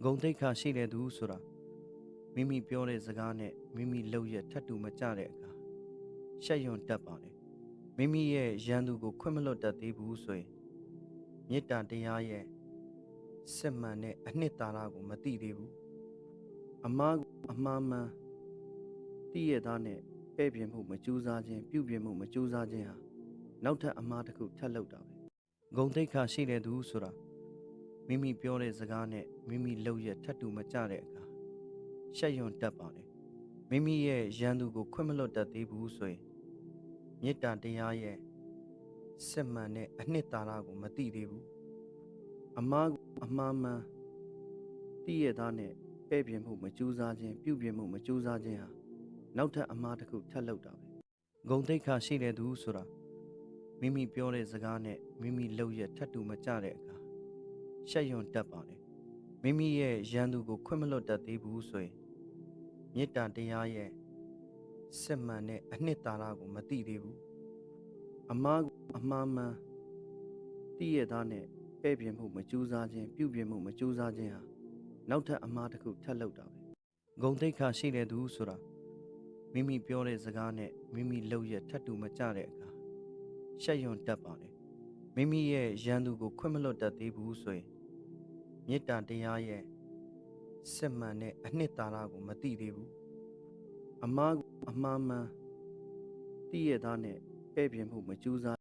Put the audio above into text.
ဂုံတိတ်ခါရှိတဲ့သူဆိုတာမိမိပြောတဲ့စကားနဲ့မိမိလုပ်ရထပ်တူမကြတဲ့အခါရှက်ရွံ့တတ်ပါတယ်မိမိရဲ့ရန်သူကိုခွင့်မလွတ်တတ်သေးဘူးဆိုရင်မေတ္တာတရားရဲ့စစ်မှန်တဲ့အနှစ်သာရကိုမသိသေးဘူးအမှားမှန်သိရသားနဲ့ပဲ့ပြင်မှုမကြိုးစားခြင်းပြုပြင်မှုမကြိုးစားခြင်းဟာနောက်ထပ်အမှားတစ်ခုထပ်လုပ်တာပဲဂုံတိတ်ခါရှိတဲ့သူဆိုတာမိမိပြောတဲ့စကားနဲ့မိမိလုပ်ရထပ်တူမကြတဲ့အခါရှက်ရွံ့တတ်ပါတယ်မိမိရဲ့ရန်သူကိုခွင့်မလွတ်တတ်သေးဘူးဆိုရင်မေတ္တာတရားရဲ့စစ်မှန်တဲ့အနှစ်သာရကိုမသိသေးဘူးအမှားမှန်သိရသားနဲ့ပဲ့ပြင်မှုမကြိုးစားခြင်းပြုပြင်မှုမကြိုးစားခြင်းဟာနောက်ထပ်အမှားတစ်ခုထပ်လုပ်တာပဲဂုံတိတ်ခါရှိတဲ့သူဆိုတာမိမိပြောတဲ့စကားနဲ့မိမိလုပ်ရထပ်တူမကြတဲ့အခါရှက်ရွံ့တတ်ပါတယ်မိမိရဲ့ရန်သူကိုခွင့်မလွတ်တတ်သေးဘူးဆိုရင်မေတ္တာတရားရဲ့စစ်မှန်တဲ့အနှစ်သာရကိုမသိသေးဘူးအမှားမှန်သိရသားနဲ့ပဲ့ပြင်မှုမကြိုးစားခြင်းပြုပြင်မှုမကြိုးစားခြင်းဟာနောက်ထပ်အမှားတစ်ခုထပ်လုပ်တာပဲဂုံတိတ်ခါရှိတဲ့သူဆိုတာမိမိပြောတဲ့စကားနဲ့မိမိလုပ်ရထပ်တူမကြတဲ့အခါရှက်ရွံ့တတ်ပါတယ်မိမိရဲ့ရန်သူကိုခွင့်မလွတ်တတ်သေးဘူးဆိုရင်မေတ္တာတရားရဲ့စစ်မှန်တဲ့အနှစ်သာရကိုမသိသေးဘူးအမှားမှန်သိရသားနဲ့ပဲ့ပြင်မှုမကြိုးစား